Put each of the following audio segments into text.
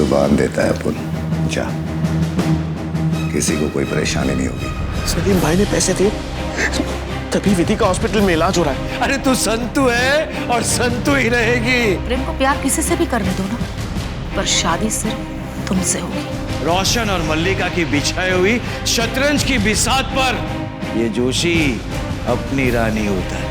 जुबान देता है पुन। जा, किसी को कोई परेशानी नहीं होगी। सलीम भाई ने पैसे दिए तभी विधि का हॉस्पिटल में इलाज हो रहा है। अरे तू संतू है और संतू ही रहेगी। प्रेम को प्यार किसी से भी करने दो ना, पर शादी सिर्फ तुमसे होगी। रोशन और मल्लिका की बिछाई हुई शतरंज की बिसात पर ये जोशी अपनी रानी उतारे।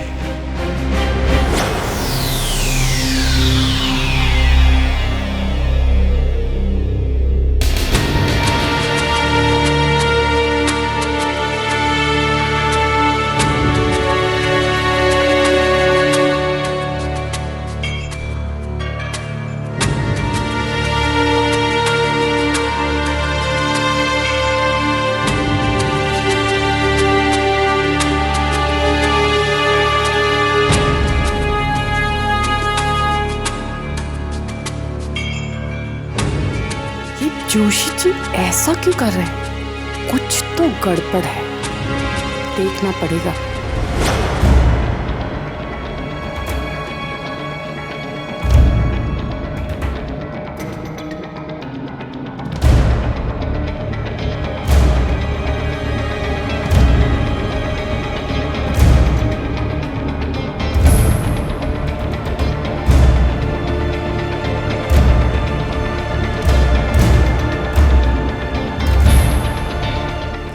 जोशी जी ऐसा क्यों कर रहे हैं? कुछ तो गड़बड़ है, देखना पड़ेगा।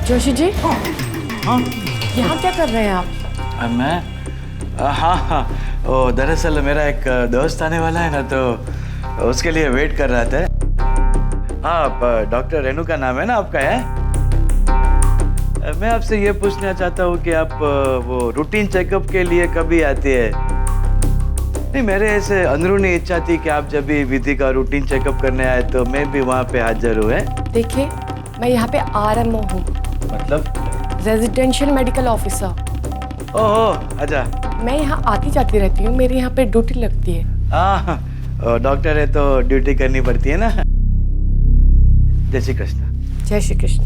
जोशी जी, हाँ यहाँ क्या कर रहे हैं आप? मैं हाँ, वो दरअसल मेरा एक दोस्त आने वाला है ना, तो उसके लिए वेट कर रहा था। आप डॉक्टर रेणु का नाम है ना आपका? है मैं आपसे ये पूछना चाहता हूँ कि आप वो रूटीन चेकअप के लिए कभी आती है? नहीं, मेरे ऐसे अंदरूनी इच्छा थी कि आप जब भी विधि का रूटीन चेकअप करने आए तो मैं भी वहाँ पे हाजिर हुए। देखिए, मैं यहाँ पे RMO हूँ। मतलब? Residential medical officer. ओह, अच्छा। मैं यहाँ आती जाती रहती हूँ, मेरी यहाँ पे ड्यूटी लगती है। हाँ, डॉक्टर है तो ड्यूटी करनी पड़ती है ना। जय श्री कृष्ण। जय श्री कृष्ण।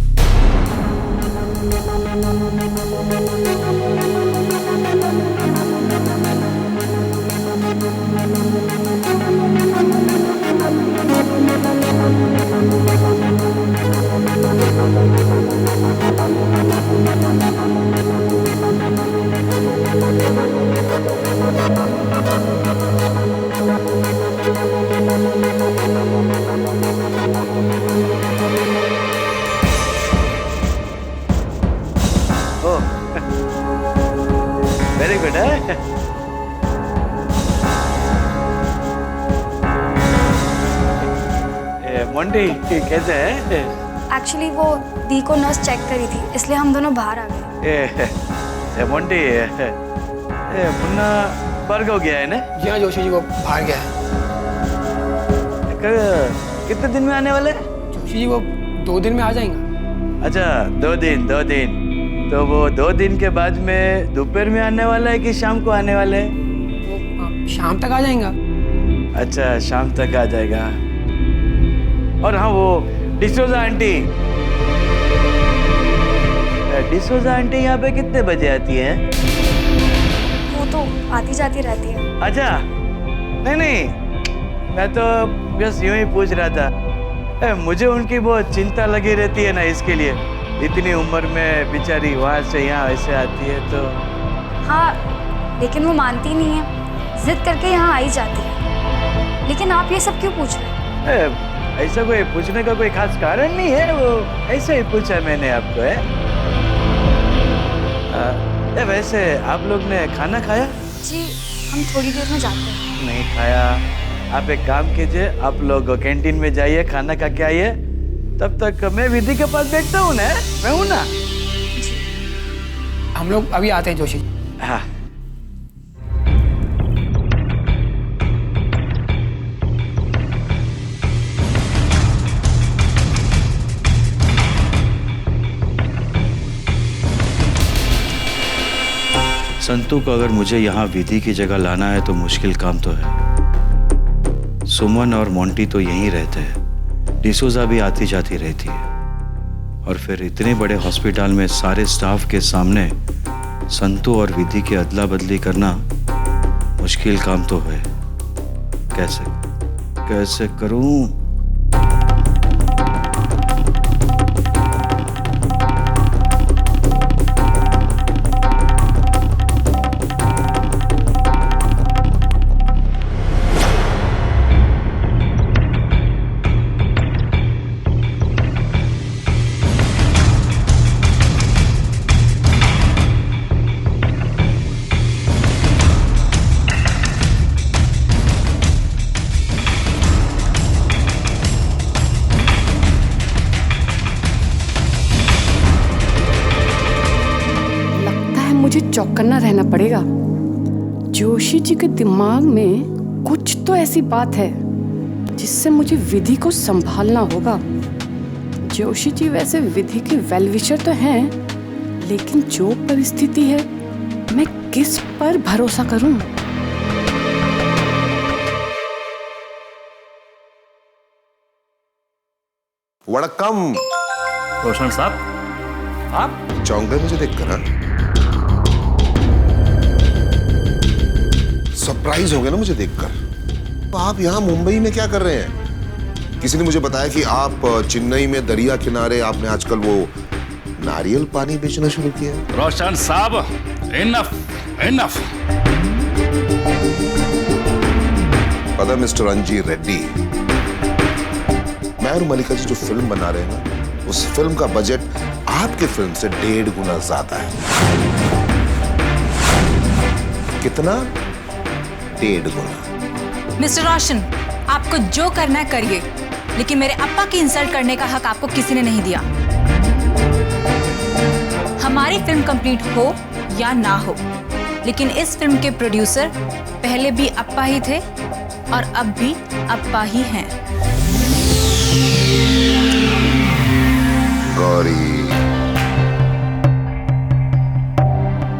वेरी गुड है। मोंटी कैसे है? एक्चुअली वो दी को नर्स चेक करी थी, इसलिए हम दोनों बाहर आ गए। मोंटी, मुन्ना बर्ग हो गया है ना? जी हाँ जोशी जी, वो बाहर गया है। कितने दिन में आने वाले? जोशी जी वो 2 दिन में आ जाएंगे। अच्छा, 2 दिन। तो वो 2 दिन के बाद में दोपहर में आने वाला है कि शाम को आने वाला है? वो शाम तक आ जाएगा। अच्छा, शाम तक आ जाएगा। और हाँ, वो डिसोजा आंटी यहाँ पे कितने बजे आती है? वो तो आती जाती रहती है। अच्छा, नहीं, मैं तो बस यूं ही पूछ रहा था। मुझे उनकी बहुत चिंता लगी रहती है ना, इसके लिए। इतनी उम्र में बेचारी वहाँ से यहाँ ऐसे आती है तो। हाँ, लेकिन वो मानती नहीं है, जिद करके यहाँ आई जाती है। लेकिन आप ये सब क्यों पूछ रहे हैं? ऐसा कोई पूछने का कोई खास कारण नहीं है, वो ऐसे ही पूछा मैंने आपको। है वैसे आप लोग ने खाना खाया? जी, हम थोड़ी देर में जाते हैं। नहीं खाया? आप एक काम कीजिए, आप लोग कैंटीन में जाइए, खाना खा के आइए। तब तक मैं विधि के पास बैठता हूँ ना, मैं हूँ ना। हम लोग अभी आते हैं जोशी। हाँ। संतू को अगर मुझे यहाँ विधि की जगह लाना है तो मुश्किल काम तो है। सुमन और मोंटी तो यहीं रहते हैं, डिसोजा भी आती जाती रहती है, और फिर इतने बड़े हॉस्पिटल में सारे स्टाफ के सामने संतू और विधि की अदला बदली करना मुश्किल काम तो है। कैसे करूं? मुझे चौकन्ना रहना पड़ेगा। जोशी जी के दिमाग में कुछ तो ऐसी बात है जिससे मुझे विधि को संभालना होगा। जोशी जी वैसे विधि के वेल विशर तो हैं, लेकिन जो परिस्थिति है मैं किस पर भरोसा करूं? वड़कम रोशन साहब, आप चौंक गए मुझे देखकर? हाँ, सरप्राइज हो गए ना मुझे देखकर। आप यहाँ मुंबई में क्या कर रहे हैं? किसी ने मुझे बताया कि आप चेन्नई में दरिया किनारे आपने आजकल वो नारियल पानी बेचना शुरू किया है। रोशन साहब, इनफ इनफ। पता मिस्टर अंजी रेड्डी, मैं और मलिका जी जो फिल्म बना रहे हैं ना, उस फिल्म का बजट आपके फिल्म से 1.5 गुना ज्यादा है। कितना? 1.5 गुना। मिस्टर रोशन, आपको जो करना है करिए, लेकिन मेरे अप्पा की इंसल्ट करने का हक आपको किसी ने नहीं दिया। हमारी फिल्म कंप्लीट हो या ना हो, लेकिन इस फिल्म के प्रोड्यूसर पहले भी अप्पा ही थे और अब भी अप्पा ही हैं। गौरी,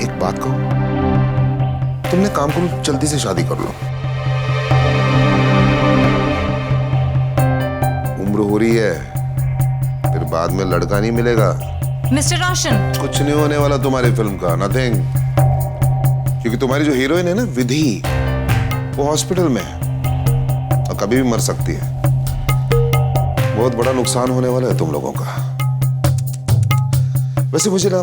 एक बात कहूं, तुमने काम करो, जल्दी से शादी कर लो। उम्र हो रही है, फिर बाद में लड़का नहीं मिलेगा। मिस्टर रोशन, कुछ नहीं होने वाला तुम्हारी फिल्म का, नथिंग। क्योंकि तुम्हारी जो हीरोइन है ना विधि, वो हॉस्पिटल में है और कभी भी मर सकती है। बहुत बड़ा नुकसान होने वाला है तुम लोगों का। वैसे मुझे ना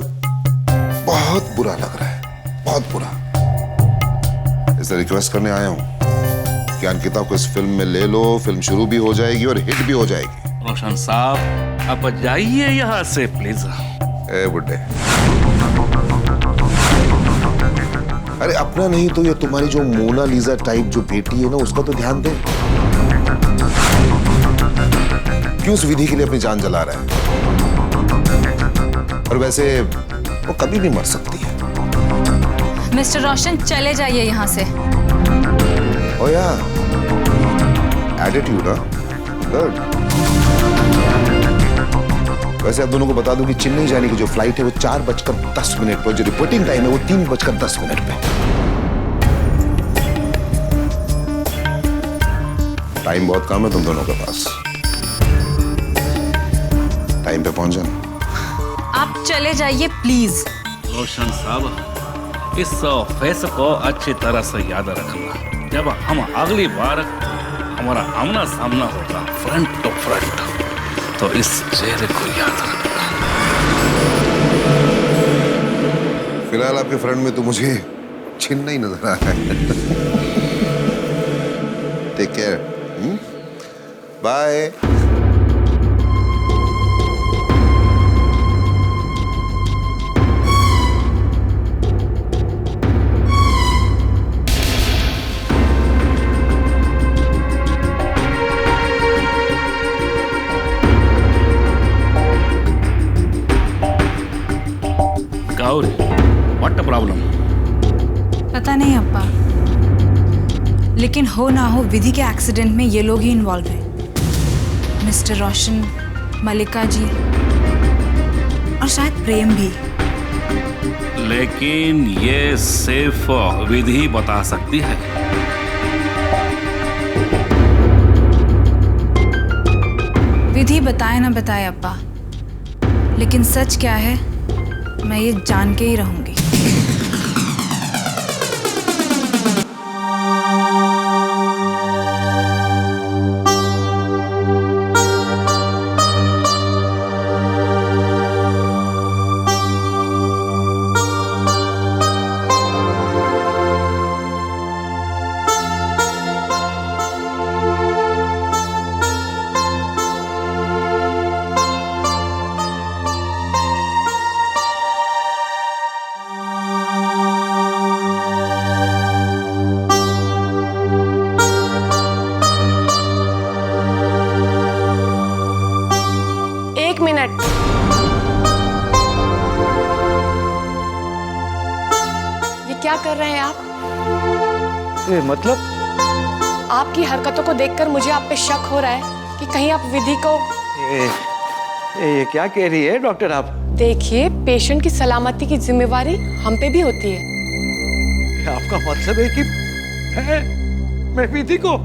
बहुत बुरा लग रहा है, बहुत बुरा। इसलिए रिक्वेस्ट करने आया हूं कि अंकिता को इस फिल्म में ले लो, फिल्म शुरू भी हो जाएगी और हिट भी हो जाएगी। रोशन साहब, आप जाइए यहाँ से प्लीज। ए बुड्ढे, अरे अपना नहीं तो ये तुम्हारी जो मोनालिसा टाइप जो बेटी है ना, उसका तो ध्यान दे। क्यों उस विधि के लिए अपनी जान जला रहा है? और वैसे वो कभी भी मर सकती है। मिस्टर रोशन, चले जाइए यहाँ से। ओ या, एटीट्यूड, गुड। वैसे आप दोनों को बता दूं कि चेन्नई जाने की जो फ्लाइट है वो 4:10 पर, जो रिपोर्टिंग टाइम है वो 3:10 पे। टाइम बहुत कम है तुम दोनों के पास, टाइम पे पहुंच जाना। आप चले जाइए प्लीज। रोशन साहब, इस फेस को अच्छी तरह से याद रखना। जब हम अगली बार हमारा आमना सामना होगा फ्रंट टू फ्रंट, तो इस चेहरे को याद रखना। फिलहाल आपके फ्रंट में तो मुझे चेन्नई नजर आ रहा है। Take care, bye. Gauri, what problem? पता नहीं अप्पा, लेकिन हो ना हो विधि के एक्सीडेंट में ये लोग ही इन्वॉल्व हैं। मिस्टर रोशन, मलिका जी और शायद प्रेम भी। लेकिन ये सिर्फ विधि बता सकती है। विधि बताए ना बताए अप्पा, लेकिन सच क्या है मैं ये जान के ही रहूंगी। क्या कर रहे हैं आप? ये मतलब? आपकी हरकतों को देखकर मुझे आप पे शक हो रहा है कि कहीं आप विधि को। ये क्या कह रही है डॉक्टर आप? देखिए, पेशेंट की सलामती की जिम्मेवारी हम पे भी होती है। आपका मतलब है कि मैं विधि को?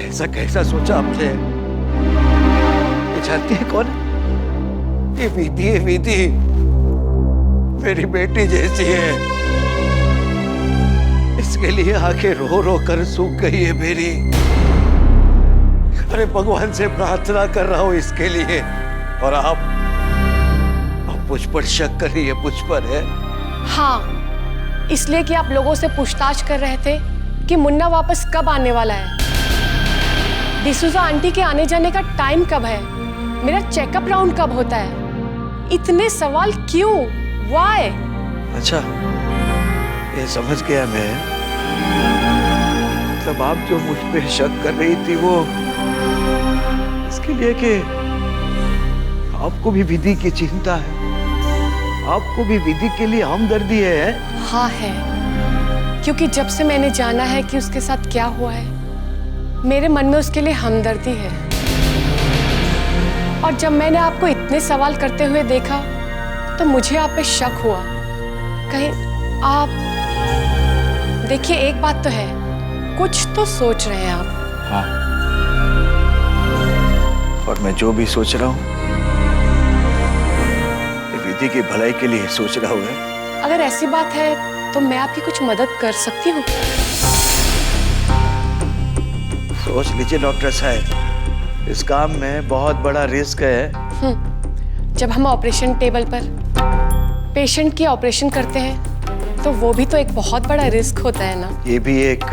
ऐसा कैसा सोचा आपने? ये जानती है कौन है? ये विधि है, विधि मेरी बेटी जैसी है। इसके लिए आंखें रो रो कर सूख गई है मेरी। अरे भगवान से प्रार्थना कर रहा हूं इसके लिए, और आप मुझ पर शक कर रही है, मुझ पर है? हाँ, इसलिए कि आप लोगों से पूछताछ कर रहे थे कि मुन्ना वापस कब आने वाला है, डिसूजा आंटी के आने जाने का टाइम कब है, मेरा चेकअप राउंड कब होता है। इतने सवाल क्यों? व्हाई? अच्छा, ये समझ गया मैं। मतलब आप जो मुझ पे शक कर रही थी वो इसके लिए कि आपको भी विधि की चिंता है, आपको भी विधि के लिए हमदर्दी है? हाँ है, क्योंकि जब से मैंने जाना है कि उसके साथ क्या हुआ है, मेरे मन में उसके लिए हमदर्दी है। और जब मैंने आपको इतने सवाल करते हुए देखा तो मुझे आप पे शक हुआ। कहीं आप, देखिए एक बात तो है, कुछ तो सोच रहे हैं आप। हाँ, और मैं जो भी सोच रहा हूँ विधि की भलाई के लिए सोच रहा हूँ। अगर ऐसी बात है तो मैं आपकी कुछ मदद कर सकती हूँ। सोच लीजिए डॉक्टर साहब, इस काम में बहुत बड़ा रिस्क है। जब हम ऑपरेशन टेबल पर पेशेंट की ऑपरेशन करते हैं तो वो भी तो एक बहुत बड़ा रिस्क होता है ना। ये भी एक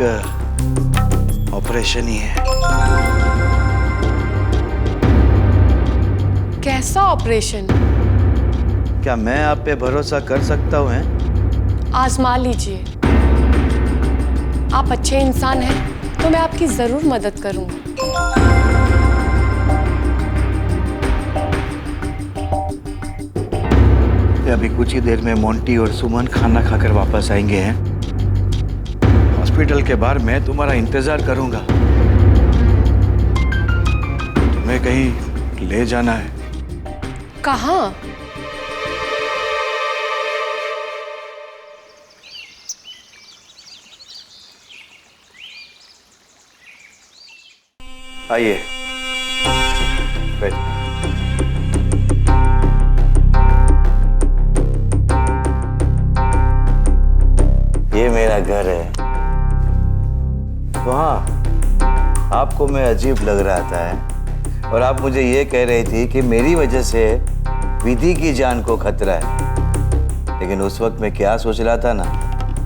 ऑपरेशन ही है। कैसा ऑपरेशन? क्या मैं आप पे भरोसा कर सकता हूँ? आजमा लीजिए। आप अच्छे इंसान हैं तो मैं आपकी जरूर मदद करूंगी। अभी कुछ ही देर में मोंटी और सुमन खाना खाकर वापस आएंगे हैं। हॉस्पिटल के बाहर मैं तुम्हारा इंतजार करूंगा। तुम्हें कहीं ले जाना है? कहाँ? आइए बैठ। ये मेरा घर है। तो हाँ, आपको मैं अजीब लग रहा था और आप मुझे ये कह रही थी कि मेरी वजह से विधि की जान को खतरा है। लेकिन उस वक्त मैं क्या सोच रहा था ना,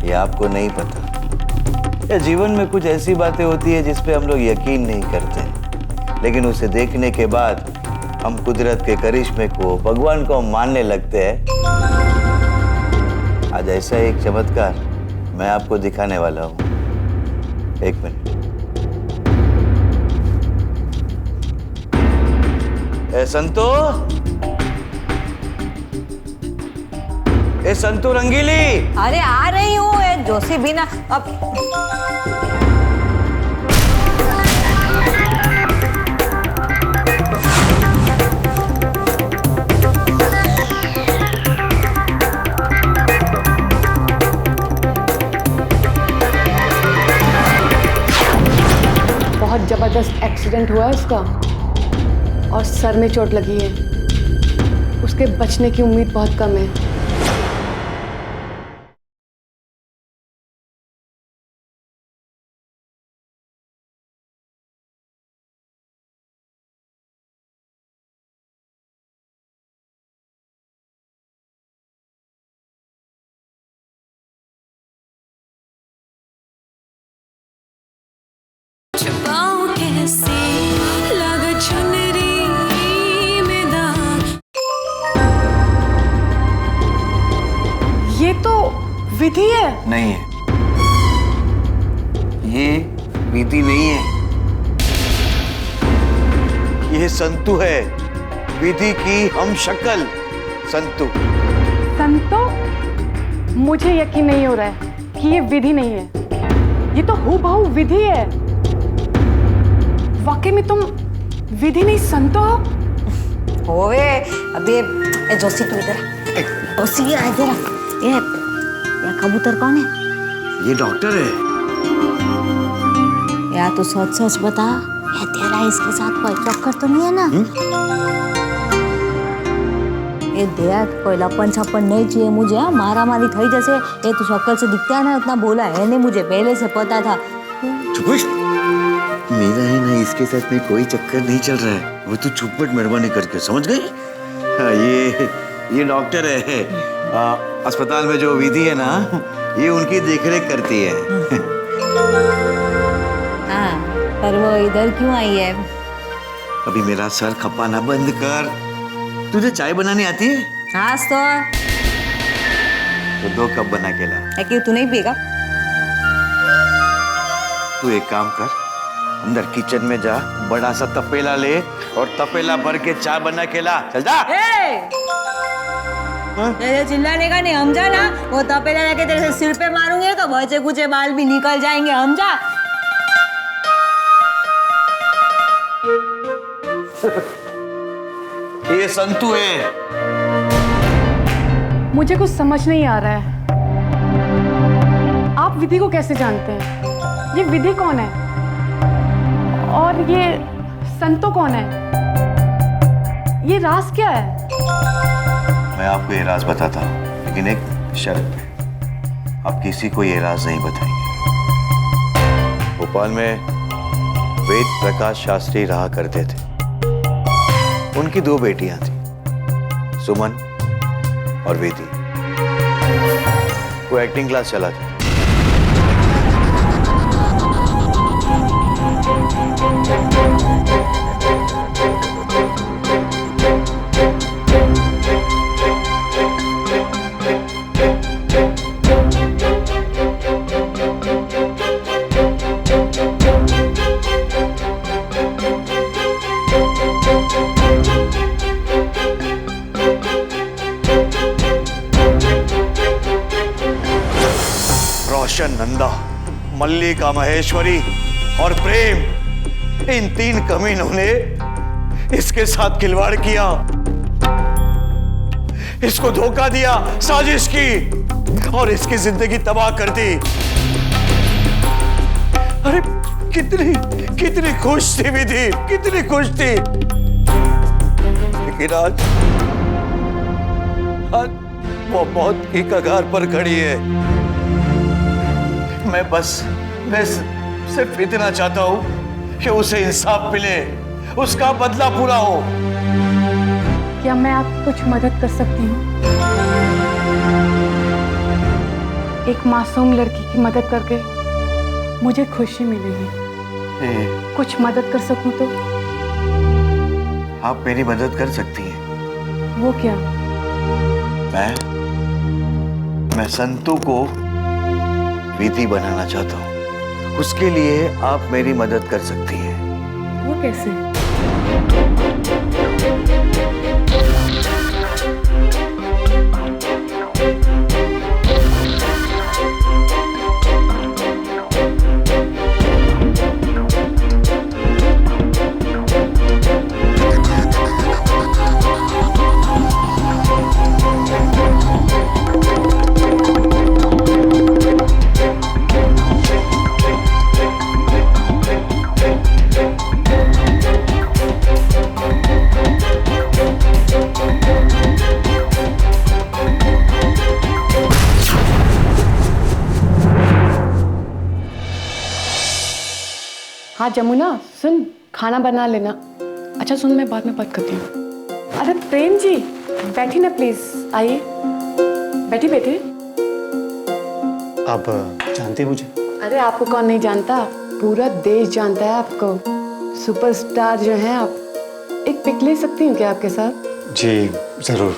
ये आपको नहीं पता। या जीवन में कुछ ऐसी बातें होती है जिस पे हम लोग यकीन नहीं करते, लेकिन उसे देखने के बाद हम कुदरत के करिश्मे को, भगवान को मानने लगते हैं। आज ऐसा एक चमत्कार मैं आपको दिखाने वाला हूँ। एक मिनट। ए संतो, ए संतो रंगीली। अरे आ रही हूँ जोशी भी ना। अब बहुत जबरदस्त एक्सीडेंट हुआ है उसका और सर में चोट लगी है। उसके बचने की उम्मीद बहुत कम है। ये तो विधि है। नहीं है, ये विधि नहीं है, ये संतु है, विधि की हम शक्ल। संतु। संतो? मुझे यकीन नहीं हो रहा है कि ये विधि नहीं है, ये तो हूबहू विधि है। वाकई में तुम विधि नहीं संतो हो? होवे अभी ए जोशी तू इधर आ। जोशी आ इधर आ। ये कबूतर कौन है? ये डॉक्टर है। यार तू सच सच बता, ये तेरा इसके साथ कोई चक्कर तो नहीं है ना? ये देख कोई लपन छप्पन नहीं चाहिए मुझे। हाँ मारा मारी थई जैसे ये तो शक्ल से दिखता है ना, इतना बोला है नहीं, मुझे पहले से पता था। चुप। मेरा है ना इसके साथ में कोई चक्कर नहीं चल रहा है, वो तो चुपट मेहरबानी करके समझ गई। हाँ, ये डॉक्टर है। अस्पताल में जो विधि है ना, ये उनकी देखरेख करती है। हाँ पर वो इधर क्यों आई है? अभी मेरा सर खपाना बंद कर। तुझे चाय बनानी आती है? हाँ तो 2 कप बना के ला। है कि तू नहीं पिएगा? तू एक काम कर, अंदर किचन में जा, बड़ा सा तपेला ले और तपेला भर के चाय बना के ला। चल जा। चिल्लाने का नहीं, हम जा ना। वो तपेला लेके तेरे सिर पे मारूंगे तो बचे कुचे बाल भी निकल जाएंगे, हम जा। ये संतू है। मुझे कुछ समझ नहीं आ रहा है। आप विधि को कैसे जानते हैं? ये विधि कौन है? और ये संतो कौन है? ये राज क्या है? मैं आपको ये राज बताता हूँ, लेकिन एक शर्त पे। आप किसी को ये राज नहीं बताएंगे। भोपाल में वेद प्रकाश शास्त्री रहा करते थे। उनकी 2 बेटियां थी, सुमन और वेदी। वो एक्टिंग क्लास चलाते। रोशन, नंदा, मल्लिका महेश्वरी और प्रेम, इन 3 कमीनों ने इसके साथ खिलवाड़ किया, इसको धोखा दिया, साजिश की और इसकी जिंदगी तबाह कर दी। अरे कितनी खुश थी विधि, कितनी खुश थी। लेकिन आज वो मौत की कगार पर खड़ी है। मैं सिर्फ इतना चाहता हूं कि उसे इंसाफ मिले, उसका बदला पूरा हो। क्या मैं आपकी कुछ मदद कर सकती हूँ? एक मासूम लड़की की मदद करके मुझे खुशी मिलेगी। कुछ मदद कर सकूं तो? आप मेरी मदद कर सकती हैं। वो क्या? मैं संतू को विधि बनाना चाहता हूँ। उसके लिए आप मेरी मदद कर सकती हैं। वो कैसे? हाँ जमुना, सुन, खाना बना लेना। अच्छा सुन, मैं बाद में बात करती हूँ। अरे प्रेम जी, बैठी ना प्लीज, आइए बैठी बैठी। आप जानते हैं मुझे? अरे आपको कौन नहीं जानता, पूरा देश जानता है आपको। सुपरस्टार जो हैं आप। एक पिक ले सकती हूँ क्या आपके साथ? जी जरूर,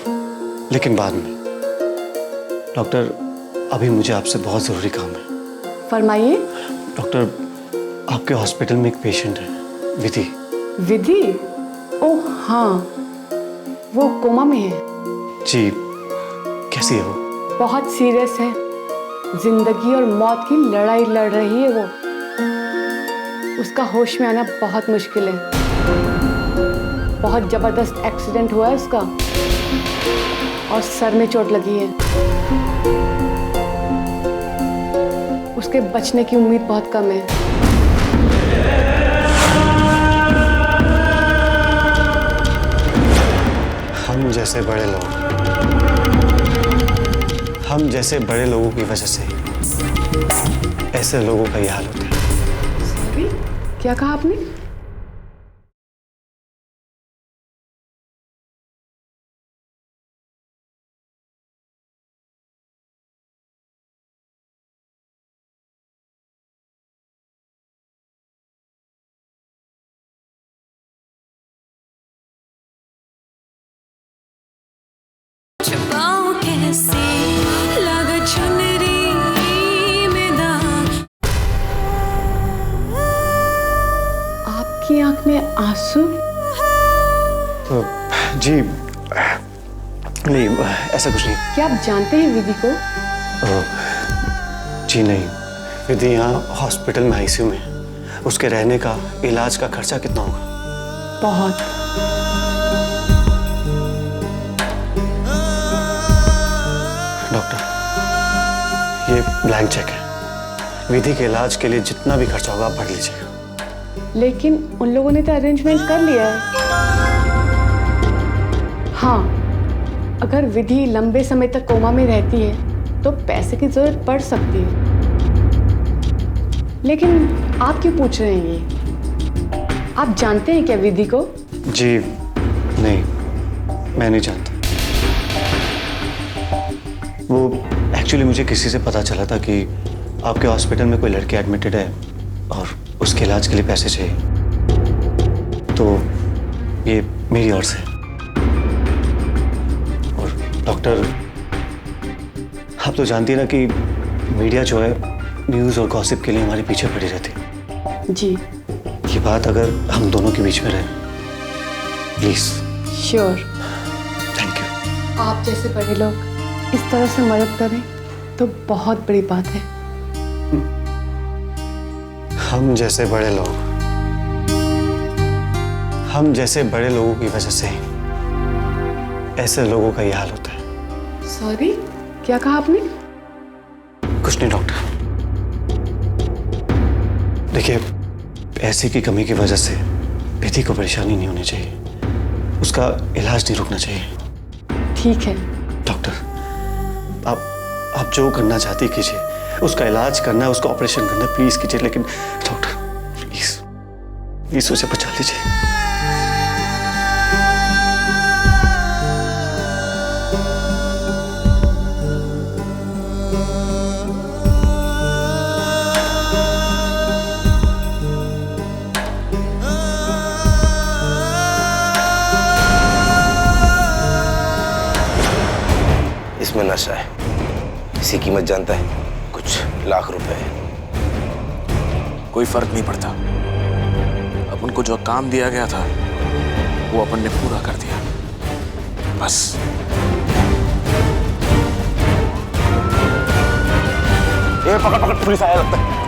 लेकिन बाद में। डॉक्टर, अभी मुझे आपसे बहुत जरूरी काम है। फरमाइए। डॉक्टर, आपके हॉस्पिटल में एक पेशेंट है, विधि। विधि? ओह हाँ, वो कोमा में है। जी, कैसी है वो? बहुत सीरियस है। जिंदगी और मौत की लड़ाई लड़ रही है वो। उसका होश में आना बहुत मुश्किल है। बहुत जबरदस्त एक्सीडेंट हुआ है उसका और सर में चोट लगी है। उसके बचने की उम्मीद बहुत कम है। हम जैसे बड़े लोगों की वजह से ऐसे लोगों का ये हाल होता है। क्या कहा आपने? आपकी आंख में आंसू? जी नहीं, ऐसा कुछ नहीं। क्या आप जानते हैं विधि को? जी नहीं, विधि यहाँ हॉस्पिटल में आईसीयू में है। उसके रहने का, इलाज का खर्चा कितना होगा? बहुत। डॉक्टर, ये ब्लैंक चेक है। विधि के इलाज के लिए जितना भी खर्चा होगा आप भर लीजिएगा। लेकिन उन लोगों ने तो अरेंजमेंट कर लिया है। हाँ, अगर विधि लंबे समय तक कोमा में रहती है तो पैसे की जरूरत पड़ सकती है। लेकिन आप क्यों पूछ रहे हैं ये? आप जानते हैं क्या विधि को? जी नहीं, मैं नहीं जानता। वो एक्चुअली मुझे किसी से पता चला था कि आपके हॉस्पिटल में कोई लड़की एडमिटेड है और उसके इलाज के लिए पैसे चाहिए, तो ये मेरी ओर से। और डॉक्टर, आप तो जानती है ना कि मीडिया जो है न्यूज़ और गॉसिप के लिए हमारे पीछे पड़ी रहती है। जी। ये बात अगर हम दोनों के बीच में रहे, प्लीज। श्योर। Thank you. आप जैसे बड़े लोग इस तरह से मदद करें तो बहुत बड़ी बात है। हम जैसे बड़े लोगों की वजह से ऐसे लोगों का ये हाल होता है। सॉरी, क्या कहा आपने? कुछ नहीं डॉक्टर। देखिए, पैसे की कमी की वजह से विधि को परेशानी नहीं होनी चाहिए। उसका इलाज नहीं रुकना चाहिए। ठीक है डॉक्टर, आप जो करना चाहती कीजिए। उसका इलाज करना है, उसका ऑपरेशन करना है, प्लीज कीजिए। लेकिन डॉक्टर प्लीज उसे बचा लीजिए। इसमें नशा है। इसकी कीमत जानता है? कुछ लाख रुपए है। कोई फर्क नहीं पड़ता। अपन को जो काम दिया गया था वो अपन ने पूरा कर दिया, बस। ये पकड़ पुलिस आया लगता है।